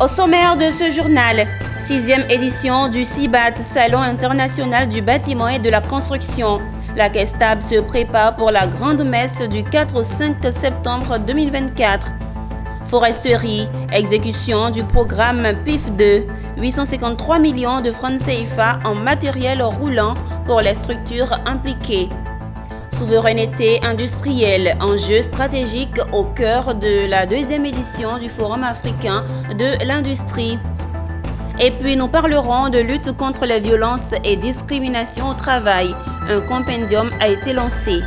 Au sommaire de ce journal, 6e édition du CIBAT, Salon international du bâtiment et de la construction. La Kestab se prépare pour la grande messe du 4 au 5 septembre 2024. Foresterie, exécution du programme PIF2, 853 millions de francs CFA en matériel roulant pour les structures impliquées. Souveraineté industrielle, enjeu stratégique au cœur de la 2e édition du Forum africain de l'industrie. Et puis nous parlerons de lutte contre les violences et discriminations au travail. Un compendium a été lancé.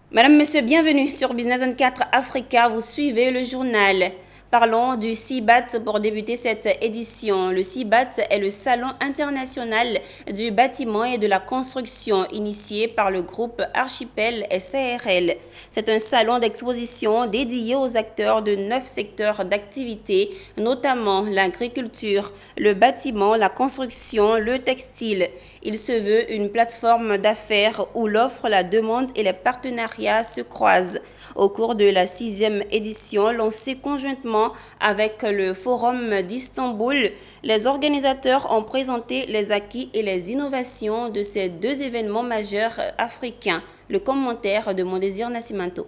Madame, Monsieur, bienvenue sur Business 24 Africa. Vous suivez le journal. Parlons du CIBAT pour débuter cette édition. Le CIBAT est le Salon international du bâtiment et de la construction initié par le groupe Archipel SARL. C'est un salon d'exposition dédié aux acteurs de 9 secteurs d'activité, notamment l'agriculture, le bâtiment, la construction, le textile. Il se veut une plateforme d'affaires où l'offre, la demande et les partenariats se croisent. Au cours de la 6e édition, lancée conjointement avec le Forum d'Istanbul, les organisateurs ont présenté les acquis et les innovations de ces 2 événements majeurs africains. Le commentaire de Mondésir Nascimento.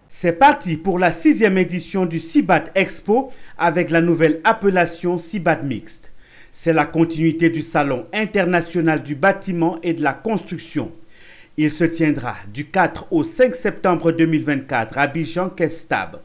C'est parti pour la 6e édition du CIBAT Expo avec la nouvelle appellation CIBAT Mixte. C'est la continuité du Salon international du bâtiment et de la construction. Il se tiendra du 4 au 5 septembre 2024 à Abidjan Kestab.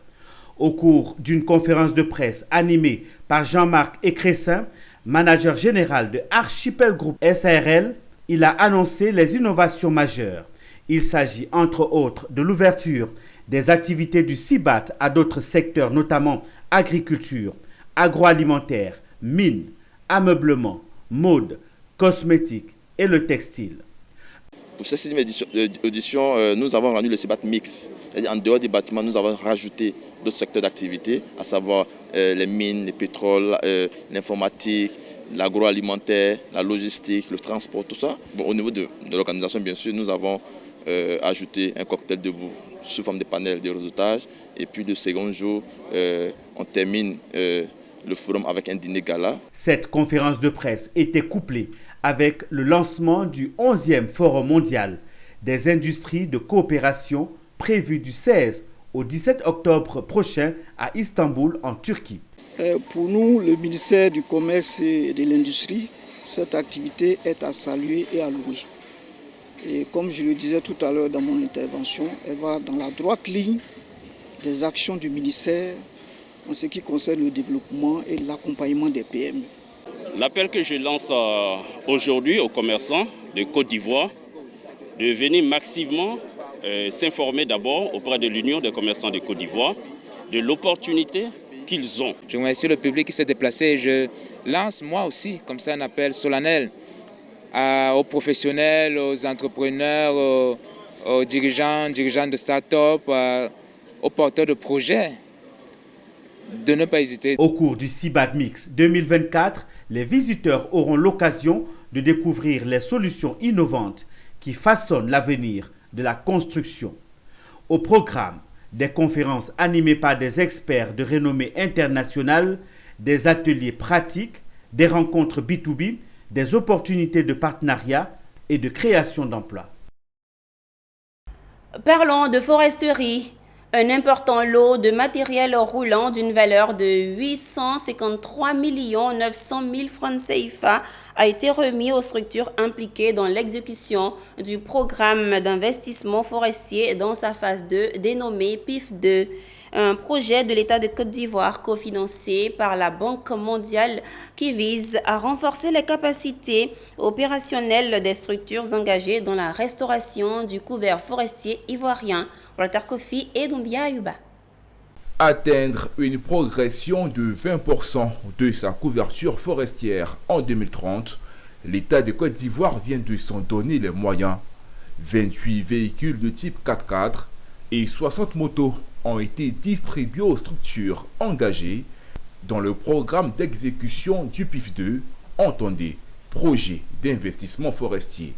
Au cours d'une conférence de presse animée par Jean-Marc Écressin, manager général de Archipel Group SARL, il a annoncé les innovations majeures. Il s'agit entre autres de l'ouverture des activités du CIBAT à d'autres secteurs, notamment agriculture, agroalimentaire, mines, ameublement, mode, cosmétique et le textile. Pour cette 6e édition, nous avons rendu le CIBAT mix. C'est-à-dire en dehors des bâtiments, nous avons rajouté d'autres secteurs d'activité, à savoir les mines, les pétroles, l'informatique, l'agroalimentaire, la logistique, le transport, tout ça. Bon, au niveau de l'organisation, bien sûr, nous avons ajouté un cocktail debout sous forme de panel de réseautage. Et puis le second jour, on termine le forum avec un dîner gala. Cette conférence de presse était couplée avec le lancement du 11e Forum mondial des industries de coopération prévu du 16 au 17 octobre prochain à Istanbul, en Turquie. Pour nous, le ministère du Commerce et de l'Industrie, cette activité est à saluer et à louer. Et comme je le disais tout à l'heure dans mon intervention, elle va dans la droite ligne des actions du ministère en ce qui concerne le développement et l'accompagnement des PME. L'appel que je lance aujourd'hui aux commerçants de Côte d'Ivoire, de venir massivement s'informer d'abord auprès de l'Union des commerçants de Côte d'Ivoire de l'opportunité qu'ils ont. Je remercie le public qui s'est déplacé et je lance moi aussi comme ça un appel solennel aux professionnels, aux entrepreneurs, aux dirigeants de start-up, aux porteurs de projets de ne pas hésiter. Au cours du CIBAT Mix 2024, les visiteurs auront l'occasion de découvrir les solutions innovantes qui façonnent l'avenir de la construction. Au programme, des conférences animées par des experts de renommée internationale, des ateliers pratiques, des rencontres B2B, des opportunités de partenariat et de création d'emplois. Parlons de foresterie. Un important lot de matériel roulant d'une valeur de 853 900 000 francs CFA a été remis aux structures impliquées dans l'exécution du programme d'investissement forestier dans sa phase 2 dénommé PIF2. Un projet de l'État de Côte d'Ivoire cofinancé par la Banque mondiale qui vise à renforcer les capacités opérationnelles des structures engagées dans la restauration du couvert forestier ivoirien. Walter Kofi et Doumbia Ayuba. Atteindre une progression de 20% de sa couverture forestière en 2030, l'État de Côte d'Ivoire vient de s'en donner les moyens. 28 véhicules de type 4x4 et 60 motos ont été distribués aux structures engagées dans le programme d'exécution du PIF2, entendez, projet d'investissement forestier.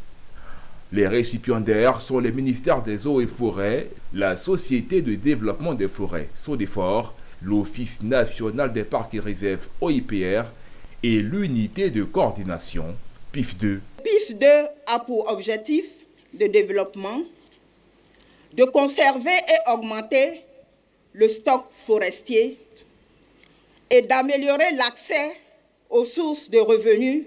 Les récipiendaires sont les ministères des Eaux et Forêts, la Société de développement des forêts, SODEFOR, l'Office national des parcs et réserves, OIPR, et l'unité de coordination, PIF2. PIF2 a pour objectif de développement de conserver et augmenter le stock forestier et d'améliorer l'accès aux sources de revenus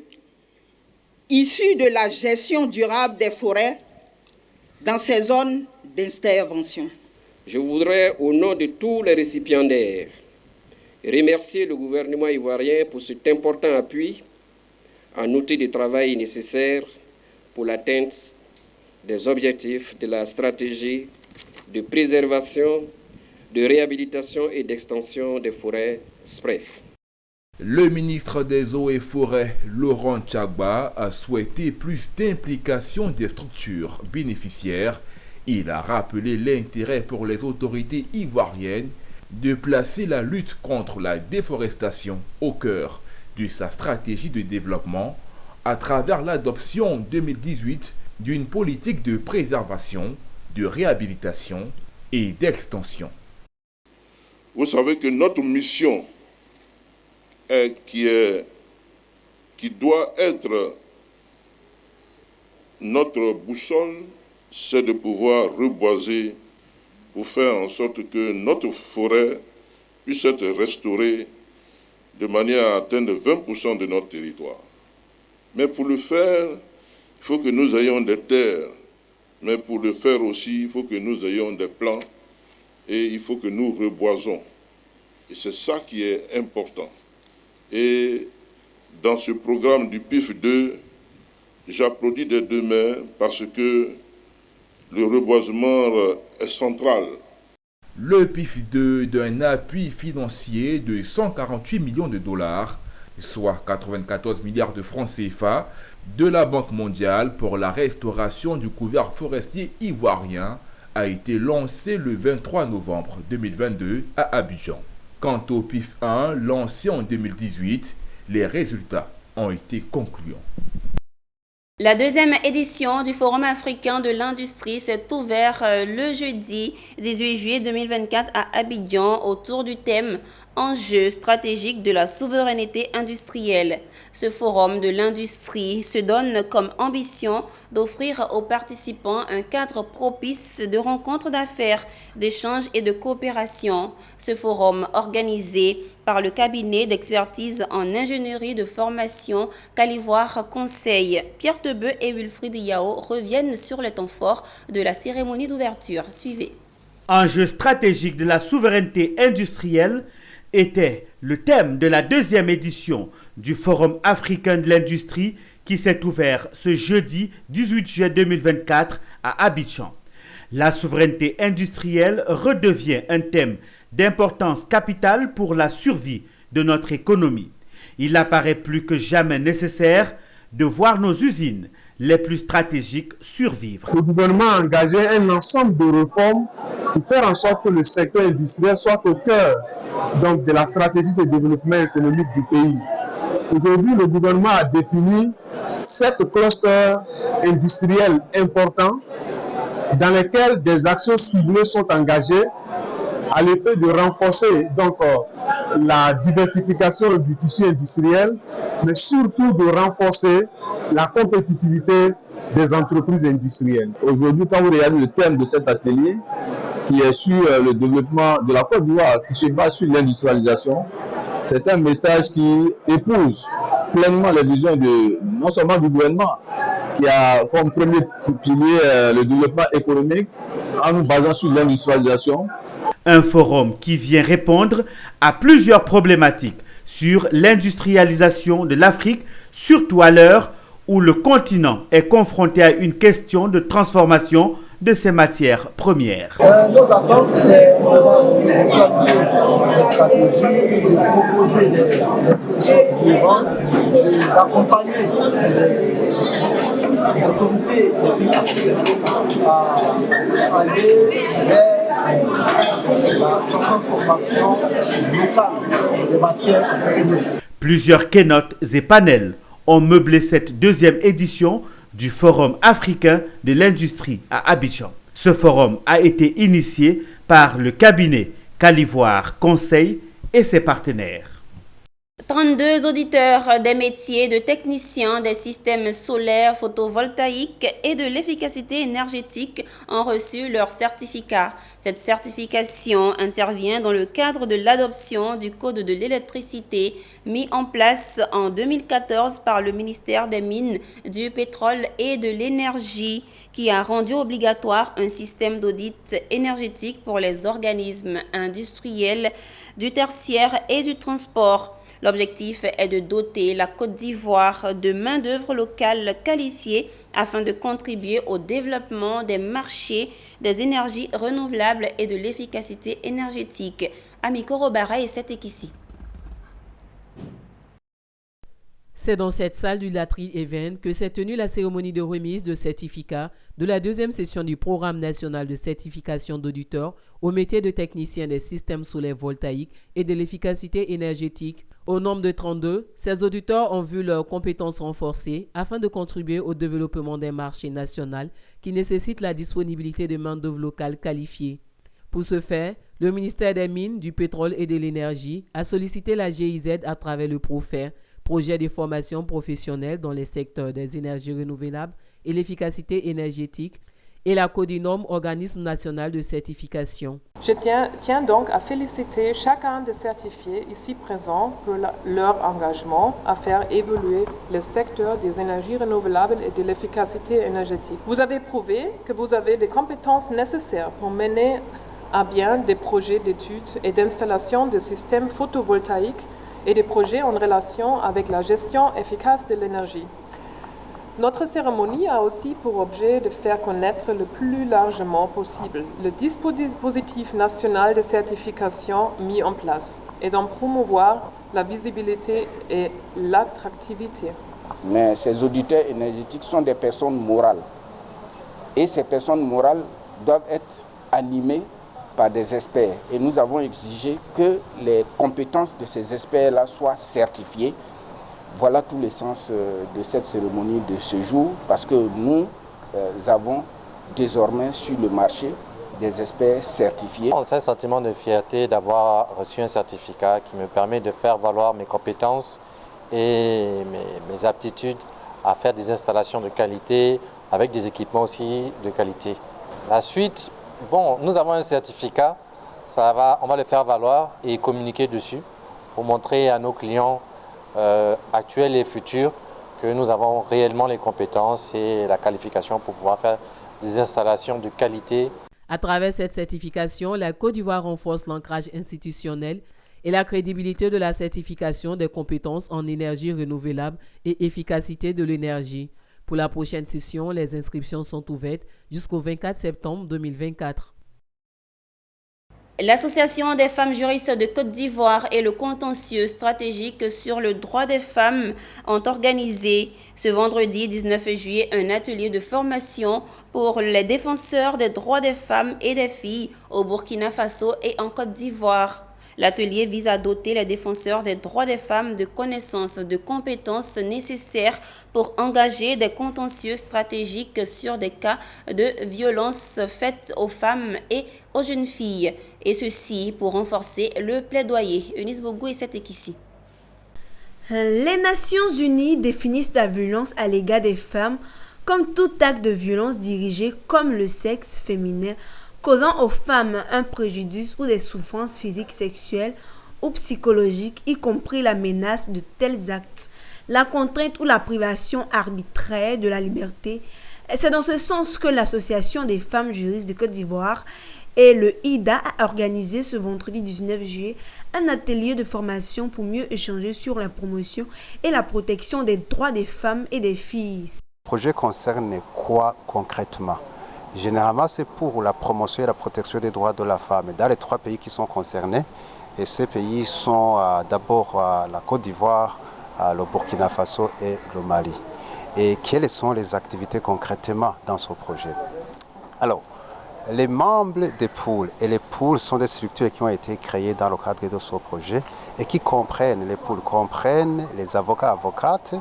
issues de la gestion durable des forêts dans ces zones d'intervention. Je voudrais, au nom de tous les récipiendaires, remercier le gouvernement ivoirien pour cet important appui en outil de travail nécessaire pour l'atteinte des objectifs de la stratégie de préservation, de réhabilitation et d'extension des forêts SPREF. Le ministre des Eaux et Forêts, Laurent Tchagba, a souhaité plus d'implication des structures bénéficiaires. Il a rappelé l'intérêt pour les autorités ivoiriennes de placer la lutte contre la déforestation au cœur de sa stratégie de développement à travers l'adoption 2018 d'une politique de préservation, de réhabilitation et d'extension. Vous savez que notre mission qui doit être notre boussole, c'est de pouvoir reboiser pour faire en sorte que notre forêt puisse être restaurée de manière à atteindre 20% de notre territoire. Mais pour le faire, il faut que nous ayons des terres. Mais pour le faire aussi, il faut que nous ayons des plans et il faut que nous reboisons. Et c'est ça qui est important. Et dans ce programme du PIF2, j'applaudis des deux mains parce que le reboisement est central. Le PIF2 d'un appui financier de 148 millions de dollars, soit 94 milliards de francs CFA, de la Banque mondiale pour la restauration du couvert forestier ivoirien a été lancé le 23 novembre 2022 à Abidjan. Quant au PIF1 lancé en 2018, les résultats ont été concluants. La deuxième édition du Forum africain de l'industrie s'est ouverte le jeudi 18 juillet 2024 à Abidjan autour du thème « Enjeux stratégiques de la souveraineté industrielle ». Ce forum de l'industrie se donne comme ambition d'offrir aux participants un cadre propice de rencontres d'affaires, d'échanges et de coopération. Ce forum organisé par le cabinet d'expertise en ingénierie de formation Calivoire Conseil, Pierre Tebeu et Wilfried Yao reviennent sur les temps forts de la cérémonie d'ouverture. Suivez. Enjeu stratégique de la souveraineté industrielle était le thème de la deuxième édition du Forum africain de l'industrie qui s'est ouvert ce jeudi 18 juillet 2024 à Abidjan. La souveraineté industrielle redevient un thème d'importance capitale pour la survie de notre économie. Il apparaît plus que jamais nécessaire de voir nos usines les plus stratégiques survivre. Le gouvernement a engagé un ensemble de réformes pour faire en sorte que le secteur industriel soit au cœur donc, de la stratégie de développement économique du pays. Aujourd'hui, le gouvernement a défini 7 clusters industriels importants dans lesquels des actions ciblées sont engagées à l'effet de renforcer donc, la diversification du tissu industriel, mais surtout de renforcer la compétitivité des entreprises industrielles. Aujourd'hui, quand vous regardez le thème de cet atelier, qui est sur le développement de la Côte d'Ivoire, qui se base sur l'industrialisation, c'est un message qui épouse pleinement les visions non seulement du gouvernement, qui a comme premier pilier le développement économique, en nous basant sur l'industrialisation. Un forum qui vient répondre à plusieurs problématiques sur l'industrialisation de l'Afrique, surtout à l'heure où le continent est confronté à une question de transformation de ses matières premières. Nos attentes, c'est des stratégies, de proposer des solutions innovantes, d'accompagner les autorités des pays africains à aller vers la transformation locale des matières premières. Plusieurs keynotes et panels ont meublé cette deuxième édition du Forum africain de l'industrie à Abidjan. Ce forum a été initié par le cabinet Calivoire Conseil et ses partenaires. 32 auditeurs des métiers de techniciens des systèmes solaires photovoltaïques et de l'efficacité énergétique ont reçu leur certificat. Cette certification intervient dans le cadre de l'adoption du Code de l'électricité mis en place en 2014 par le ministère des Mines, du Pétrole et de l'Énergie, qui a rendu obligatoire un système d'audit énergétique pour les organismes industriels du tertiaire et du transport. L'objectif est de doter la Côte d'Ivoire de main-d'œuvre locale qualifiée afin de contribuer au développement des marchés des énergies renouvelables et de l'efficacité énergétique. Amiko Robara et c'est ici. C'est dans cette salle du Latry Event que s'est tenue la cérémonie de remise de certificats de la deuxième session du Programme national de certification d'auditeurs au métier de technicien des systèmes solaires voltaïques et de l'efficacité énergétique. Au nombre de 32, ces auditeurs ont vu leurs compétences renforcées afin de contribuer au développement des marchés nationaux qui nécessitent la disponibilité de main-d'œuvre locale qualifiée. Pour ce faire, le ministère des Mines, du Pétrole et de l'Énergie a sollicité la GIZ à travers le PROFER, projet de formation professionnelle dans les secteurs des énergies renouvelables et l'efficacité énergétique, et la CODINOM, organisme national de certification. Je tiens donc à féliciter chacun des certifiés ici présents pour leur engagement à faire évoluer le secteur des énergies renouvelables et de l'efficacité énergétique. Vous avez prouvé que vous avez les compétences nécessaires pour mener à bien des projets d'études et d'installation de systèmes photovoltaïques et des projets en relation avec la gestion efficace de l'énergie. Notre cérémonie a aussi pour objet de faire connaître le plus largement possible le dispositif national de certification mis en place et d'en promouvoir la visibilité et l'attractivité. Mais ces auditeurs énergétiques sont des personnes morales et ces personnes morales doivent être animées par des experts et nous avons exigé que les compétences de ces experts-là soient certifiées. Voilà tout le sens de cette cérémonie de ce jour parce que nous avons désormais sur le marché des experts certifiés. C'est un sentiment de fierté d'avoir reçu un certificat qui me permet de faire valoir mes compétences et mes aptitudes à faire des installations de qualité avec des équipements aussi de qualité. La suite, nous avons un certificat, on va le faire valoir et communiquer dessus pour montrer à nos clients actuels et futurs que nous avons réellement les compétences et la qualification pour pouvoir faire des installations de qualité. À travers cette certification, la Côte d'Ivoire renforce l'ancrage institutionnel et la crédibilité de la certification des compétences en énergie renouvelable et efficacité de l'énergie. Pour la prochaine session, les inscriptions sont ouvertes jusqu'au 24 septembre 2024. L'Association des femmes juristes de Côte d'Ivoire et le contentieux stratégique sur le droit des femmes ont organisé ce vendredi 19 juillet un atelier de formation pour les défenseurs des droits des femmes et des filles au Burkina Faso et en Côte d'Ivoire. L'atelier vise à doter les défenseurs des droits des femmes de connaissances, de compétences nécessaires pour engager des contentieux stratégiques sur des cas de violences faites aux femmes et aux jeunes filles. Et ceci pour renforcer le plaidoyer. Eunice Bogou et c'est ici. Les Nations Unies définissent la violence à l'égard des femmes comme tout acte de violence dirigé comme le sexe féminin, causant aux femmes un préjudice ou des souffrances physiques, sexuelles ou psychologiques, y compris la menace de tels actes, la contrainte ou la privation arbitraire de la liberté. C'est dans ce sens que l'Association des femmes juristes de Côte d'Ivoire et le IDA a organisé ce vendredi 19 juillet un atelier de formation pour mieux échanger sur la promotion et la protection des droits des femmes et des filles. Le projet concerne quoi concrètement ? Généralement, c'est pour la promotion et la protection des droits de la femme dans les 3 pays qui sont concernés. Et ces pays sont d'abord la Côte d'Ivoire, le Burkina Faso et le Mali. Et quelles sont les activités concrètement dans ce projet ? Alors, les membres des pools, et les pools sont des structures qui ont été créées dans le cadre de ce projet et qui comprennent, les pools comprennent les avocats, avocates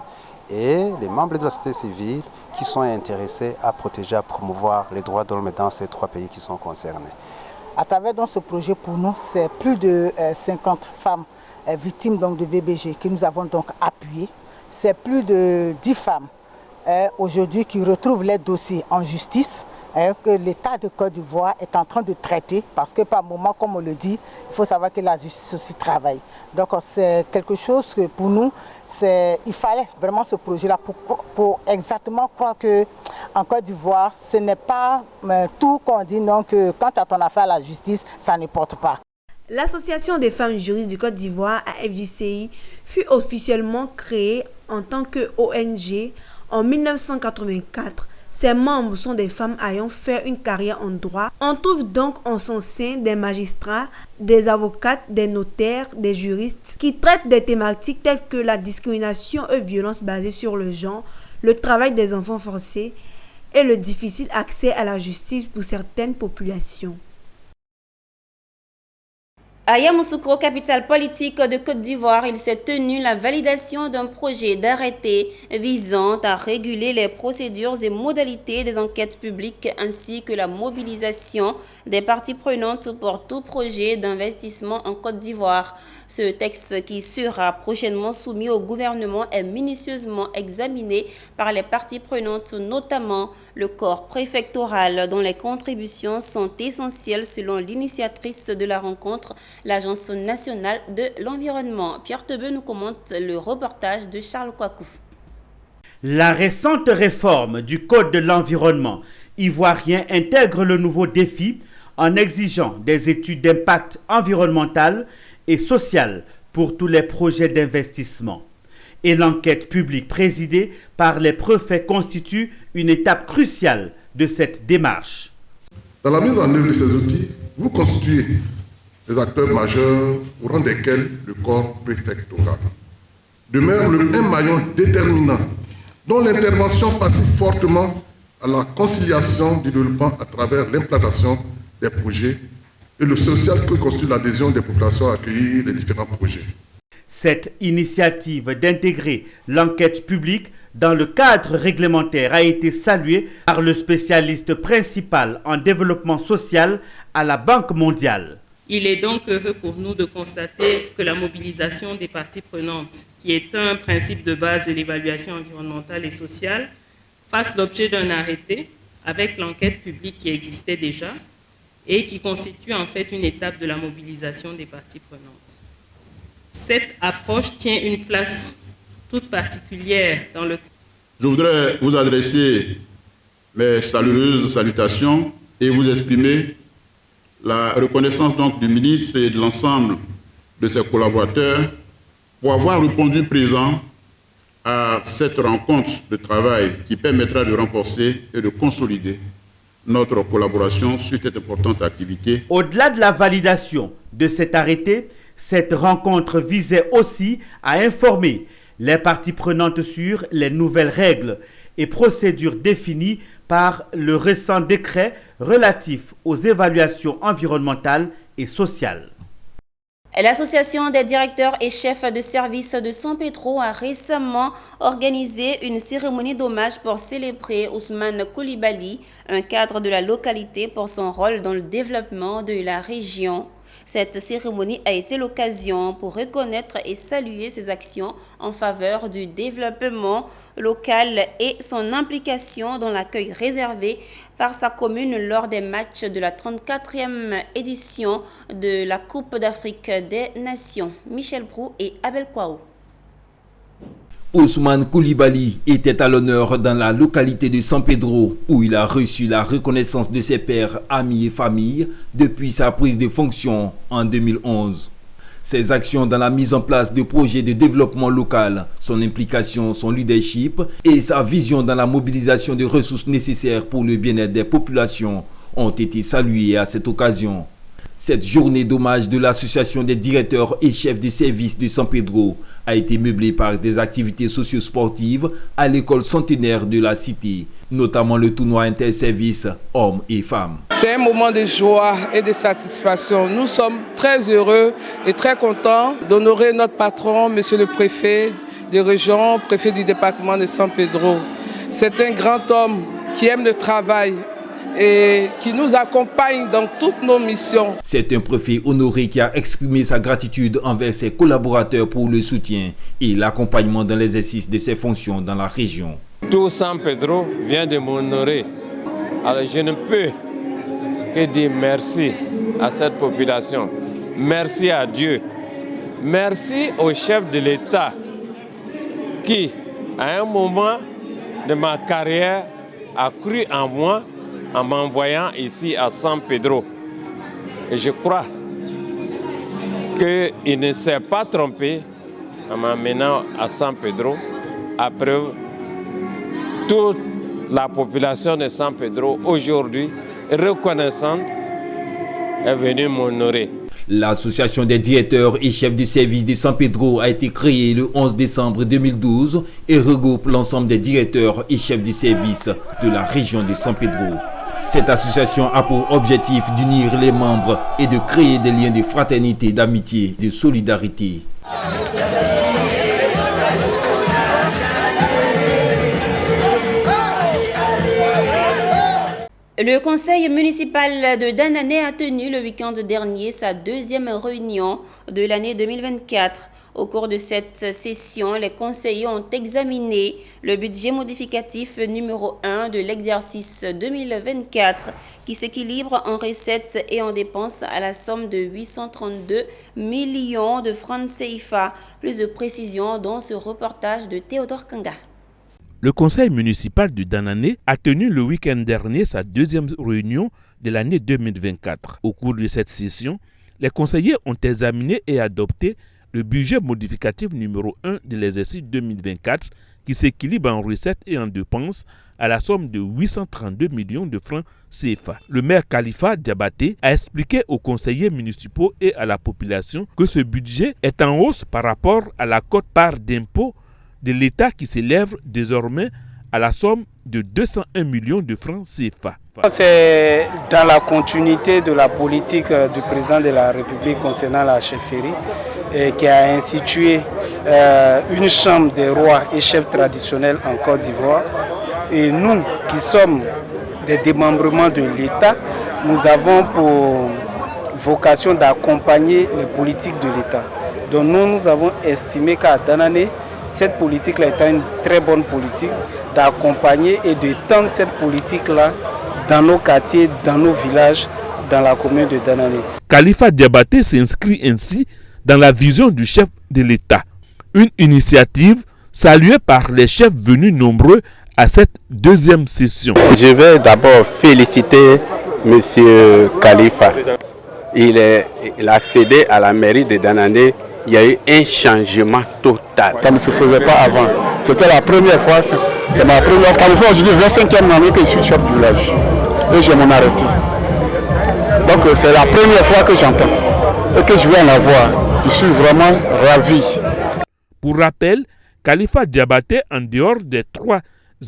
et les membres de la société civile qui sont intéressés à protéger, à promouvoir les droits de l'homme dans ces 3 pays qui sont concernés. À travers donc, ce projet, pour nous, c'est plus de 50 femmes victimes donc, de VBG que nous avons donc appuyées. C'est plus de 10 femmes aujourd'hui qui retrouvent les dossiers en justice, que l'État de Côte d'Ivoire est en train de traiter, parce que par moment, comme on le dit, il faut savoir que la justice aussi travaille. Donc c'est quelque chose que pour nous, il fallait vraiment ce projet-là pour exactement croire qu'en Côte d'Ivoire, ce n'est pas tout qu'on dit, non, que quand tu as ton affaire à la justice, ça ne porte pas. L'Association des femmes juristes du Côte d'Ivoire, AFJCI, fut officiellement créée en tant que ONG en 1984. Ses membres sont des femmes ayant fait une carrière en droit. On trouve donc en son sein des magistrats, des avocates, des notaires, des juristes qui traitent des thématiques telles que la discrimination et violences basées sur le genre, le travail des enfants forcés et le difficile accès à la justice pour certaines populations. À Yamoussoukro, capitale politique de Côte d'Ivoire, il s'est tenu la validation d'un projet d'arrêté visant à réguler les procédures et modalités des enquêtes publiques ainsi que la mobilisation des parties prenantes pour tout projet d'investissement en Côte d'Ivoire. Ce texte qui sera prochainement soumis au gouvernement est minutieusement examiné par les parties prenantes, notamment le corps préfectoral dont les contributions sont essentielles selon l'initiatrice de la rencontre, l'Agence nationale de l'environnement. Pierre Tebeu nous commente le reportage de Charles Kouakou. La récente réforme du Code de l'environnement ivoirien intègre le nouveau défi en exigeant des études d'impact environnemental et social pour tous les projets d'investissement. Et l'enquête publique présidée par les préfets constitue une étape cruciale de cette démarche. Dans la mise en œuvre de ces outils, vous constituez les acteurs majeurs au rang desquels le corps préfectoral demeure un maillon déterminant dont l'intervention participe fortement à la conciliation du développement à travers l'implantation des projets et le social que constitue l'adhésion des populations à accueillir les différents projets. Cette initiative d'intégrer l'enquête publique dans le cadre réglementaire a été saluée par le spécialiste principal en développement social à la Banque mondiale. Il est donc heureux pour nous de constater que la mobilisation des parties prenantes, qui est un principe de base de l'évaluation environnementale et sociale, fasse l'objet d'un arrêté avec l'enquête publique qui existait déjà et qui constitue en fait une étape de la mobilisation des parties prenantes. Cette approche tient une place toute particulière dans le... Je voudrais vous adresser mes chaleureuses salutations et vous exprimer la reconnaissance donc du ministre et de l'ensemble de ses collaborateurs pour avoir répondu présent à cette rencontre de travail qui permettra de renforcer et de consolider notre collaboration sur cette importante activité. Au-delà de la validation de cet arrêté, cette rencontre visait aussi à informer les parties prenantes sur les nouvelles règles et procédures définies par le récent décret relatif aux évaluations environnementales et sociales. L'Association des directeurs et chefs de service de San Pedro a récemment organisé une cérémonie d'hommage pour célébrer Ousmane Koulibaly, un cadre de la localité pour son rôle dans le développement de la région. Cette cérémonie a été l'occasion pour reconnaître et saluer ses actions en faveur du développement local et son implication dans l'accueil réservé par sa commune lors des matchs de la 34e édition de la Coupe d'Afrique des Nations. Michel Brou et Abel Kouaou. Ousmane Koulibaly était à l'honneur dans la localité de San Pedro où il a reçu la reconnaissance de ses pairs, amis et familles depuis sa prise de fonction en 2011. Ses actions dans la mise en place de projets de développement local, son implication, son leadership et sa vision dans la mobilisation de ressources nécessaires pour le bien-être des populations ont été saluées à cette occasion. Cette journée d'hommage de l'association des directeurs et chefs de service de San Pedro a été meublée par des activités socio-sportives à l'école centenaire de la cité, notamment le tournoi interservices hommes et femmes. C'est un moment de joie et de satisfaction. Nous sommes très heureux et très contents d'honorer notre patron, monsieur le préfet, de région, préfet du département de San Pedro. C'est un grand homme qui aime le travail et qui nous accompagne dans toutes nos missions. C'est un préfet honoré qui a exprimé sa gratitude envers ses collaborateurs pour le soutien et l'accompagnement dans l'exercice de ses fonctions dans la région. Tout San Pedro vient de m'honorer. Alors je ne peux que dire merci à cette population. Merci à Dieu. Merci au chef de l'État qui, à un moment de ma carrière, a cru en moi en m'envoyant ici à San Pedro. Et je crois qu'il ne s'est pas trompé en m'amenant à San Pedro. Après, toute la population de San Pedro, aujourd'hui, reconnaissante, est venue m'honorer. L'association des directeurs et chefs du service de San Pedro a été créée le 11 décembre 2012 et regroupe l'ensemble des directeurs et chefs du service de la région de San Pedro. Cette association a pour objectif d'unir les membres et de créer des liens de fraternité, d'amitié, de solidarité. Le conseil municipal de Danané a tenu le week-end dernier sa deuxième réunion de l'année 2024. Au cours de cette session, les conseillers ont examiné le budget modificatif numéro 1 de l'exercice 2024 qui s'équilibre en recettes et en dépenses à la somme de 832 millions de francs CFA. Plus de précisions dans ce reportage de Théodore Kanga. Le conseil municipal de Danané a tenu le week-end dernier sa deuxième réunion de l'année 2024. Au cours de cette session, les conseillers ont examiné et adopté le budget modificatif numéro 1 de l'exercice 2024 qui s'équilibre en recettes et en dépenses à la somme de 832 millions de francs CFA. Le maire Khalifa Diabaté a expliqué aux conseillers municipaux et à la population que ce budget est en hausse par rapport à la quote-part d'impôt de l'État qui s'élève désormais à la somme de 201 millions de francs CFA. C'est dans la continuité de la politique du président de la République concernant la chefferie qui a institué une chambre des rois et chefs traditionnels en Côte d'Ivoire. Et nous qui sommes des démembrements de l'État, nous avons pour vocation d'accompagner les politiques de l'État. Donc nous avons estimé qu'à Danané, cette politique-là est une très bonne politique d'accompagner et de tendre cette politique-là dans nos quartiers, dans nos villages, dans la commune de Danané. Khalifa Diabaté s'inscrit ainsi dans la vision du chef de l'État. Une initiative saluée par les chefs venus nombreux à cette deuxième session. Je vais d'abord féliciter M. Khalifa. Il a accédé à la mairie de Danané. Il y a eu un changement total. Ça ne se faisait pas avant. C'était la première fois. C'est ma première fois. Aujourd'hui, 25e année que je suis chef du village. Et j'ai mon arrêté. Donc c'est la première fois que j'entends. Et que je vais en avoir. Je suis vraiment ravi. Pour rappel, Khalifa Diabaté, en dehors des 3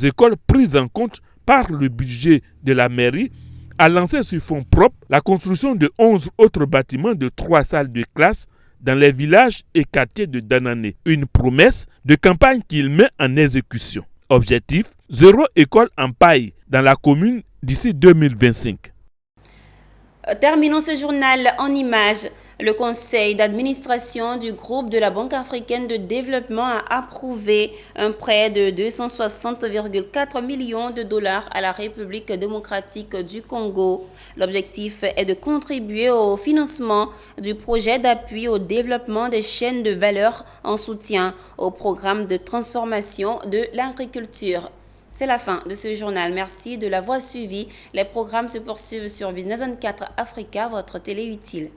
écoles prises en compte par le budget de la mairie, a lancé sur fonds propres la construction de 11 autres bâtiments de 3 salles de classe dans les villages et quartiers de Danané. Une promesse de campagne qu'il met en exécution. Objectif, 0 école en paille dans la commune d'ici 2025. Terminons ce journal en images. Le conseil d'administration du groupe de la Banque africaine de développement a approuvé un prêt de 260,4 millions de dollars à la République démocratique du Congo. L'objectif est de contribuer au financement du projet d'appui au développement des chaînes de valeur en soutien au programme de transformation de l'agriculture. C'est la fin de ce journal. Merci de l'avoir suivi. Les programmes se poursuivent sur Business 24 Africa, votre télé utile.